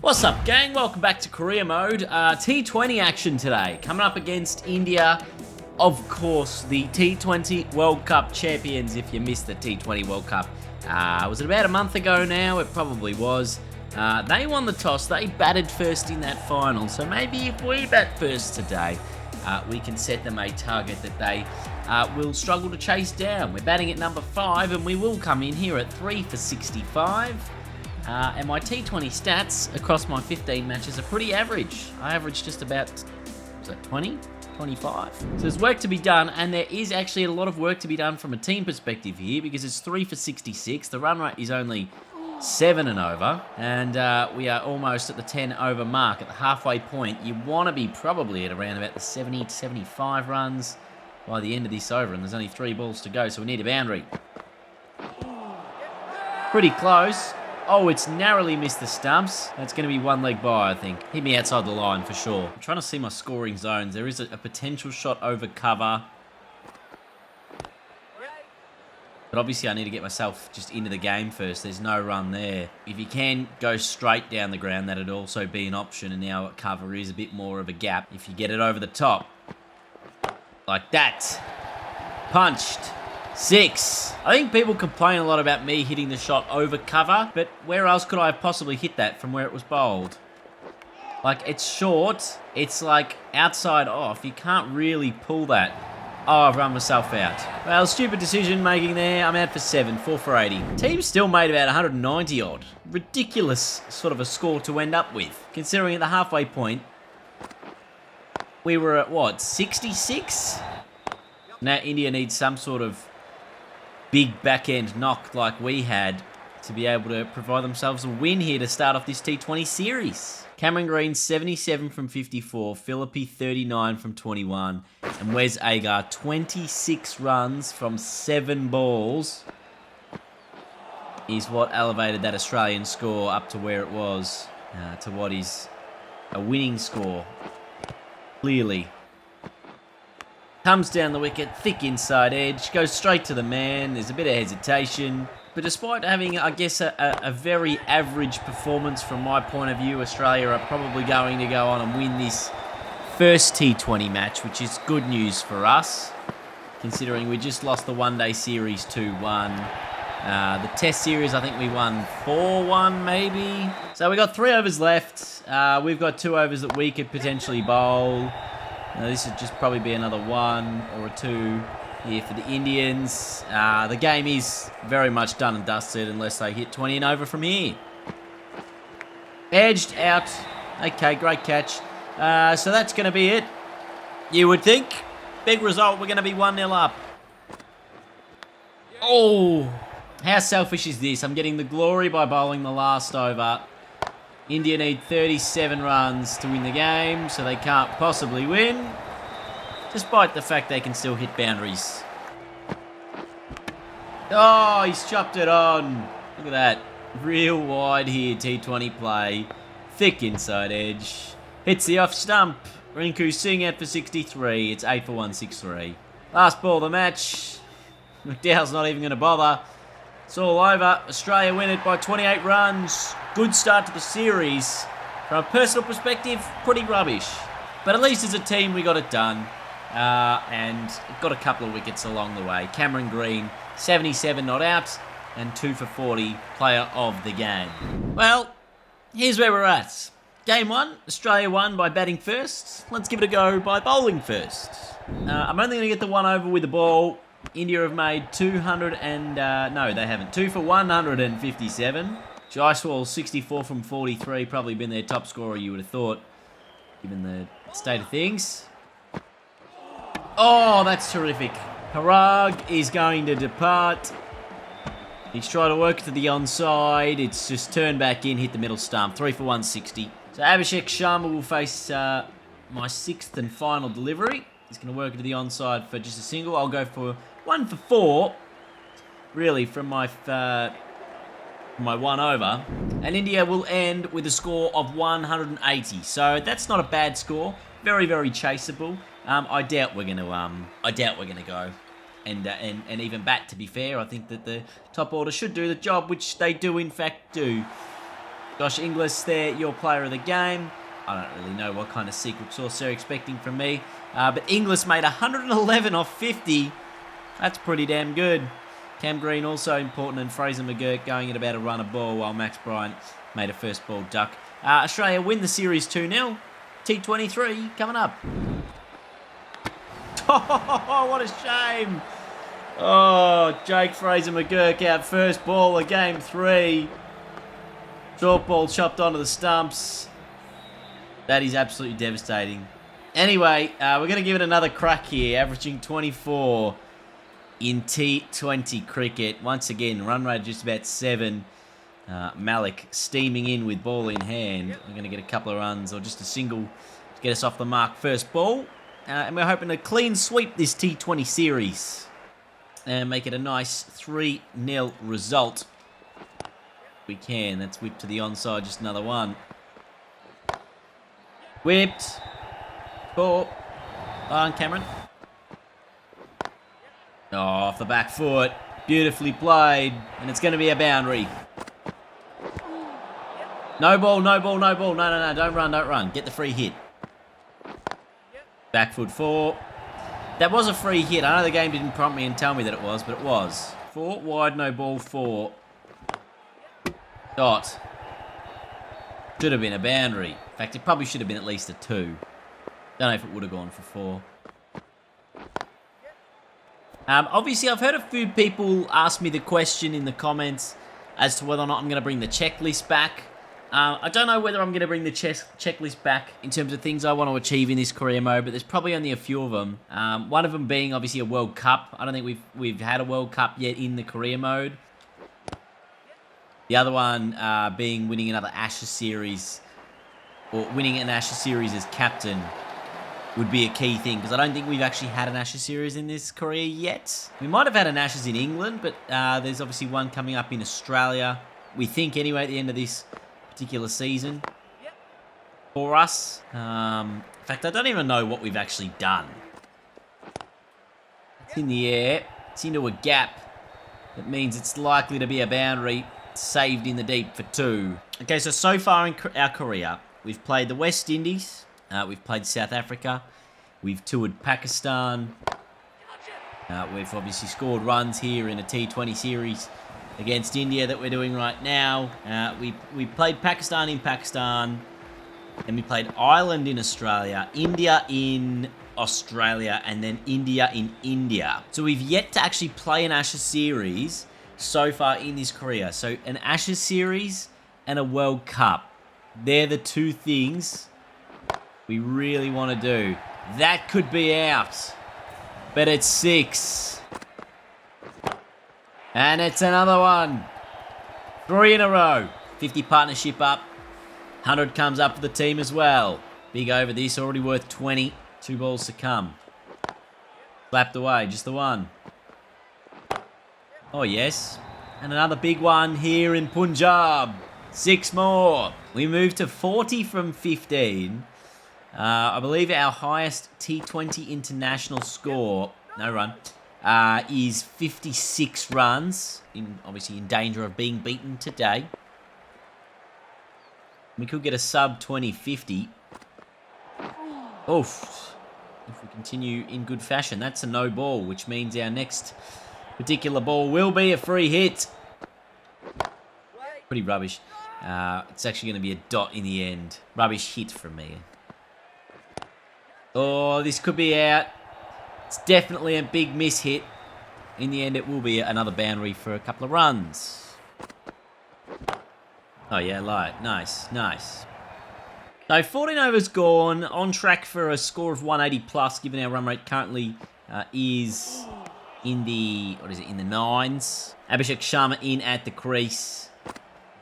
What's up, gang? Welcome back to career mode. T20 action today. Coming up against India. Of course, the T20 World Cup champions, if you missed the T20 World Cup. Was it about a month ago now? It probably was. They won the toss. They batted first in that final. So maybe if we bat first today, we can set them a target that they will struggle to chase down. We're batting at number 5, and we will come in here at 3 for 65. And my T20 stats across my 15 matches are pretty average. I average just about, was that 20? 25. So there's work to be done, and there is actually a lot of work to be done from a team perspective here because it's 3 for 66. The run rate is only 7 and over, and we are almost at the 10 over mark at the halfway point. You want to be probably at around about the 70 to 75 runs by the end of this over, and there's only 3 balls to go, so we need a boundary. Pretty close. Oh, it's narrowly missed the stumps. That's going to be one leg by, I think. Hit me outside the line for sure. I'm trying to see my scoring zones. There is a potential shot over cover. But obviously I need to get myself just into the game first. There's no run there. If you can go straight down the ground, that'd also be an option. And now cover is a bit more of a gap. If you get it over the top. Like that. Punched. 6. I think people complain a lot about me hitting the shot over cover, but where else could I have possibly hit that from where it was bowled? Like, it's short. It's like outside off. You can't really pull that. Oh, I've run myself out. Well, stupid decision making there. I'm out for 7, 4 for 80. Team still made about 190 odd. Ridiculous sort of a score to end up with. Considering at the halfway point, we were at what, 66? Now India needs some sort of big back-end knock like we had to be able to provide themselves a win here to start off this T20 series. Cameron Green, 77 from 54. Philippi, 39 from 21. And Wes Agar, 26 runs from 7 balls is what elevated that Australian score up to where it was, to what is a winning score. Clearly. Comes down the wicket, thick inside edge, goes straight to the man. There's a bit of hesitation. But despite having, I guess, a very average performance from my point of view, Australia are probably going to go on and win this first T20 match, which is good news for us, considering we just lost the one-day series 2-1. The test series, I think we won 4-1 maybe. So we got 3 overs left. We've got 2 overs that we could potentially bowl. This would just probably be another 1 or 2 here for the Indians. The game is very much done and dusted unless they hit 20 and over from here. Edged out. Okay, great catch. So that's going to be it. You would think. Big result. We're going to be 1-0 up. Oh, how selfish is this? I'm getting the glory by bowling the last over. India need 37 runs to win the game, so they can't possibly win, despite the fact they can still hit boundaries. Oh, he's chopped it on. Look at that. Real wide here, T20 play. Thick inside edge. Hits the off stump. Rinku Singh out for 63. It's 8 for 163. Last ball of the match. McDowell's not even going to bother. It's all over. Australia win it by 28 runs. Good start to the series. From a personal perspective, pretty rubbish. But at least as a team, we got it done. And got a couple of wickets along the way. Cameron Green, 77 not out. And 2 for 40, player of the game. Well, here's where we're at. Game 1, Australia won by batting first. Let's give it a go by bowling first. I'm only going to get the 1 over with the ball. India have made 200 and... no, they haven't. 2 for 157. Jaiswal, 64 from 43. Probably been their top scorer, you would have thought, given the state of things. Oh, that's terrific. Harag is going to depart. He's trying to work to the onside. It's just turned back in, hit the middle stump. 3 for 160. So Abhishek Sharma will face my 6th and final delivery. He's going to work it to the onside for just a single. I'll go for 1 for 4, really, from my 1 over. And India will end with a score of 180. So that's not a bad score. Very, very chaseable. I doubt we're going to go and even bat. To be fair, I think that the top order should do the job, which they do in fact do. Josh Inglis there, your player of the game. I don't really know what kind of secret sauce they're expecting from me. But Inglis made 111 off 50. That's pretty damn good. Cam Green also important, and Fraser McGurk going at about a run a ball, while Max Bryant made a first ball duck. Australia win the series 2-0. T23 coming up. Oh, what a shame. Oh, Jake Fraser McGurk out first ball of game 3. Short ball chopped onto the stumps. That is absolutely devastating. Anyway, we're going to give it another crack here, averaging 24 in T20 cricket. Once again, run rate just about 7. Malik steaming in with ball in hand. We're going to get a couple of runs or just a single to get us off the mark first ball. And we're hoping to clean sweep this T20 series and make it a nice 3-0 result. We can. That's whipped to the onside. Just another one. Whipped. Ball. On Cameron. Oh, off the back foot. Beautifully played. And it's going to be a boundary. No ball, no ball, no ball. No, no, no. Don't run, don't run. Get the free hit. Back foot 4. That was a free hit. I know the game didn't prompt me and tell me that it was, but it was. 4 wide, no ball, 4. Dot. Should have been a boundary. In fact, it probably should have been at least a 2. Don't know if it would have gone for 4. Obviously, I've heard a few people ask me the question in the comments as to whether or not I'm going to bring the checklist back. I don't know whether I'm going to bring the checklist back in terms of things I want to achieve in this career mode, but there's probably only a few of them. One of them being obviously a World Cup. I don't think we've had a World Cup yet in the career mode. The other one being winning another Ashes series, or winning an Ashes series as captain, would be a key thing, because I don't think we've actually had an Ashes series in this career yet. We might have had an Ashes in England, but there's obviously one coming up in Australia. We think anyway at the end of this particular season for us. In fact, I don't even know what we've actually done. It's in the air. It's into a gap. That means it's likely to be a boundary. Saved in the deep for 2. Okay, so far in our career, we've played the West Indies. We've played South Africa. We've toured Pakistan. We've obviously scored runs here in a T20 series against India that we're doing right now. We played Pakistan in Pakistan. And we played Ireland in Australia. India in Australia. And then India in India. So we've yet to actually play an Ashes series so far in this career. So an Ashes series and a World Cup. They're the 2 things we really want to do. That could be out. But it's 6. And it's another one. 3 in a row. 50 partnership up. 100 comes up for the team as well. Big over this, already worth 20. 2 balls to come. Slapped away, just the one. Oh, yes. And another big one here in Punjab. 6 more. We moved to 40 from 15. I believe our highest T20 international score, no run, is 56 runs. Obviously in danger of being beaten today. We could get a sub 20-50. Oof. If we continue in good fashion. That's a no ball, which means our next particular ball will be a free hit. Pretty rubbish. It's actually going to be a dot in the end. Rubbish hit from me. Oh, this could be out. It's definitely a big miss hit. In the end, it will be another boundary for a couple of runs. Oh, yeah, light. Nice, nice. So, 14 overs gone. On track for a score of 180 plus, given our run rate currently is in the, in the 9s. Abhishek Sharma in at the crease.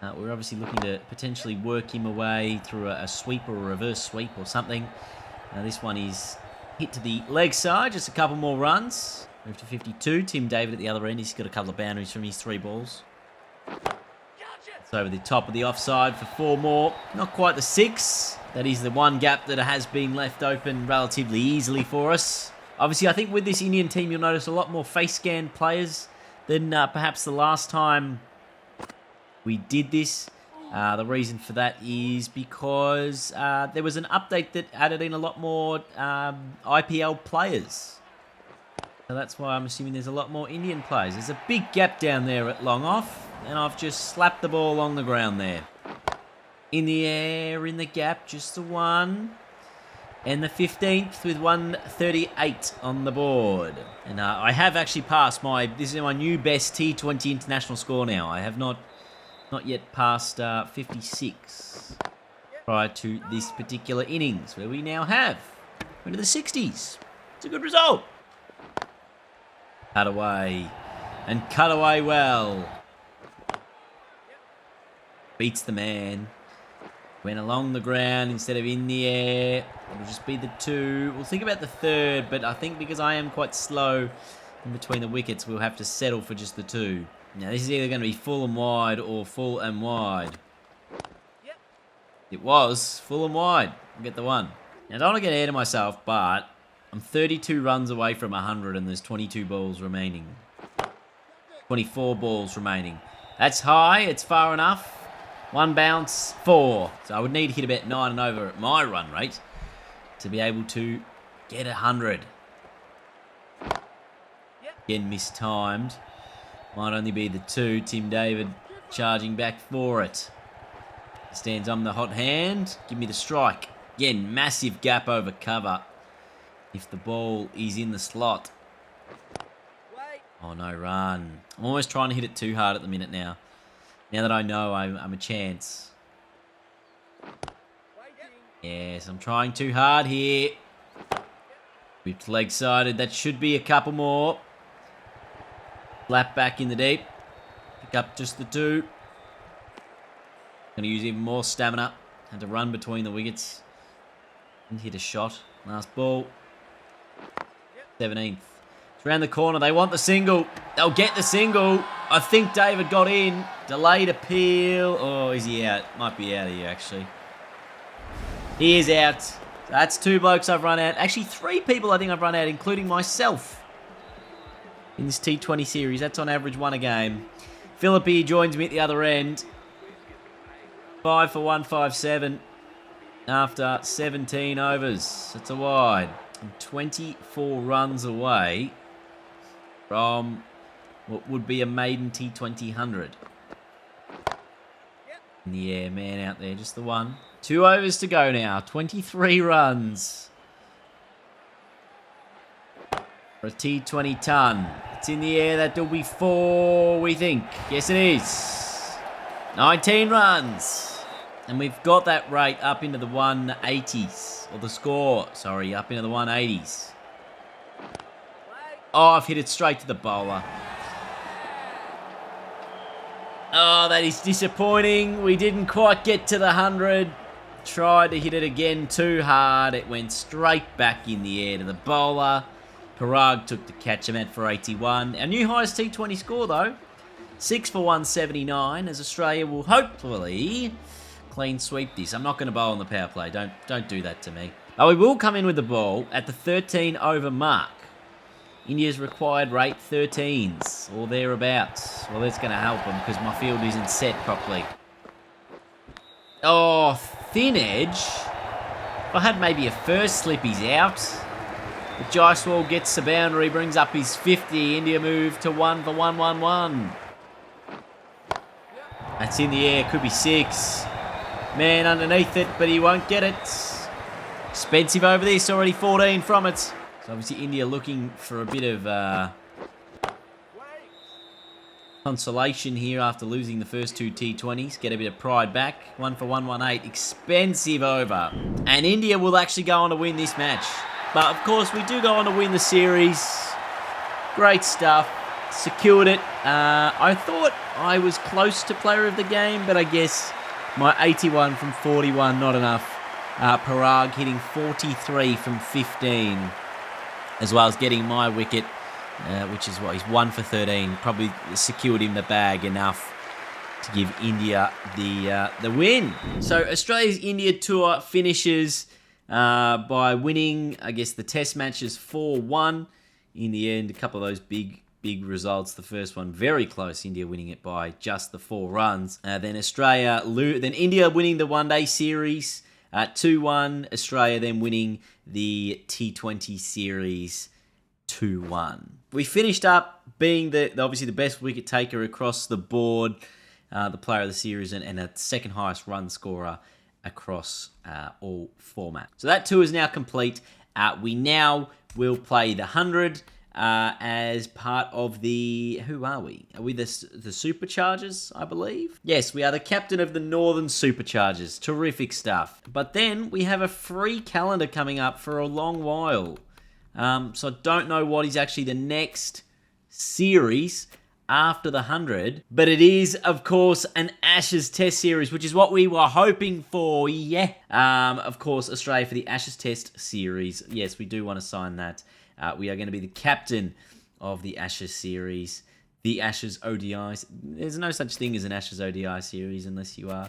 We're obviously looking to potentially work him away through a sweep or a reverse sweep or something. This one is hit to the leg side. Just a couple more runs. Move to 52. Tim David at the other end. He's got a couple of boundaries from his 3 balls. It's over the top of the offside for 4 more. Not quite the 6. That is the one gap that has been left open relatively easily for us. Obviously, I think with this Indian team, you'll notice a lot more face scan players than perhaps the last time we did this. The reason for that is because there was an update that added in a lot more IPL players. So that's why I'm assuming there's a lot more Indian players. There's a big gap down there at long off, and I've just slapped the ball on the ground there. In the air, in the gap, just the one. And the 15th with 138 on the board. And I have actually passed this is my new best T20 international score now. I have not yet passed 56 prior to this particular innings, where we now have into the 60s. It's a good result. Cut away. And cut away well. Beats the man. Went along the ground instead of in the air. It'll just be the 2. We'll think about the 3rd, but I think because I am quite slow in between the wickets, we'll have to settle for just the 2. Now, this is either going to be full and wide or full and wide. Yep. It was full and wide. I'll get the 1. Now, I don't want to get ahead of myself, but I'm 32 runs away from 100 and there's 22 balls remaining. 24 balls remaining. That's high. It's far enough. 1 bounce, 4. So I would need to hit about 9 and over at my run rate to be able to get 100. Again, mistimed. Might only be the 2. Tim David charging back for it. Stands on the hot hand. Give me the strike. Again, massive gap over cover. If the ball is in the slot. Oh, no run. I'm almost trying to hit it too hard at the minute now. Now that I know I'm a chance. Yes, I'm trying too hard here. Whipped leg sided. That should be a couple more. Lap back in the deep. Pick up just the 2. Going to use even more stamina. Had to run between the wickets. And hit a shot. Last ball. 17th. It's around the corner. They want the single. They'll get the single. I think David got in. Delayed appeal. Oh, is he out? Might be out of here, actually. He is out. So that's 2 blokes I've run out. Actually, 3 people I think I've run out, including myself. In this T20 series. That's on average 1 a game. Philippi joins me at the other end. 5 for 157. After 17 overs. That's a wide. I'm 24 runs away from what would be a maiden T20 100. In the air, man out there, just the 1. 2 overs to go now, 23 runs. For a T20 ton. It's in the air, that'll be 4, we think. Yes, it is. 19 runs. And we've got that rate up into the 180s. Or the score, sorry, up into the 180s. Oh, I've hit it straight to the bowler. Oh, that is disappointing. We didn't quite get to the 100. Tried to hit it again too hard. It went straight back in the air to the bowler. Parag took the catch and went for 81. Our new highest T20 score, though. 6 for 179, as Australia will hopefully clean sweep this. I'm not going to bowl on the power play. Don't do that to me. But we will come in with the ball at the 13 over mark. India's required rate 13s, or thereabouts. Well, that's going to help them because my field isn't set properly. Oh, thin edge. If I had maybe a first slip, he's out. But Jaiswal gets the boundary, brings up his 50. India move to 1 for 111. That's in the air, could be 6. Man underneath it, but he won't get it. Expensive over this, already 14 from it. So obviously India looking for a bit of consolation here after losing the first 2 T20s. Get a bit of pride back. 1 for 118. Expensive over. And India will actually go on to win this match. But of course we do go on to win the series. Great stuff. Secured it. I thought I was close to player of the game, but I guess my 81 from 41, not enough. Parag hitting 43 from 15. As well as getting my wicket, which is what he's 1 for 13. Probably secured him the bag enough to give India the win. So Australia's India tour finishes by winning, I guess, the test matches 4-1. In the end, a couple of those big big results. The first one very close, India winning it by just the 4 runs. Then India winning the one-day series 2-1. Australia then winning the T20 series 2-1. We finished up being obviously the best wicket taker across the board, the player of the series, and a second highest run scorer across all formats. So that tour is now complete. We now will play the 100 as part of the... Who are we? Are we the Superchargers, I believe? Yes, we are the captain of the Northern Superchargers. Terrific stuff. But then we have a free calendar coming up for a long while. So I don't know what is actually the next series after the 100, but it is, of course, an Ashes Test series, which is what we were hoping for, yeah. Of course, Australia for the Ashes Test series. Yes, we do want to sign that. We are going to be the captain of the Ashes series, the Ashes ODIs. There's no such thing as an Ashes ODI series unless you are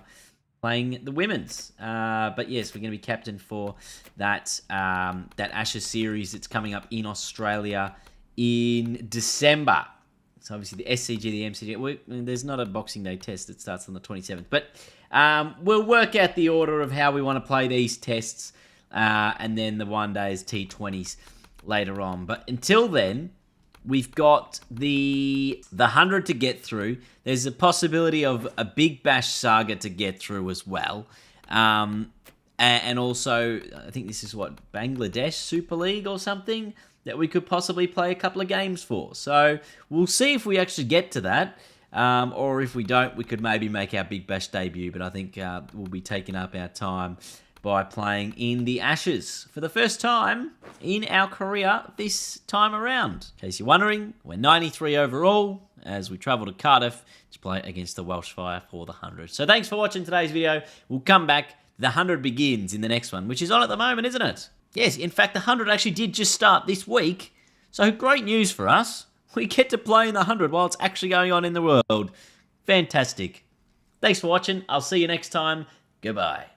playing the women's. But yes, we're going to be captain for that Ashes series. It's coming up in Australia in December. So obviously the SCG, the MCG, there's not a Boxing Day test that starts on the 27th. But we'll work out the order of how we want to play these tests, and then the one-days T20's later on. But until then, we've got the 100 to get through. There's a possibility of a Big Bash saga to get through as well. And also, I think this is what, Bangladesh Super League or something, that we could possibly play a couple of games for. So we'll see if we actually get to that. Or if we don't, we could maybe make our Big Bash debut. But I think we'll be taking up our time by playing in the Ashes for the first time in our career this time around. In case you're wondering, we're 93 overall as we travel to Cardiff to play against the Welsh Fire for the 100. So thanks for watching today's video. We'll come back. The 100 begins in the next one, which is on at the moment, isn't it? Yes, in fact, the 100 actually did just start this week. So great news for us. We get to play in the 100 while it's actually going on in the world. Fantastic. Thanks for watching. I'll see you next time. Goodbye.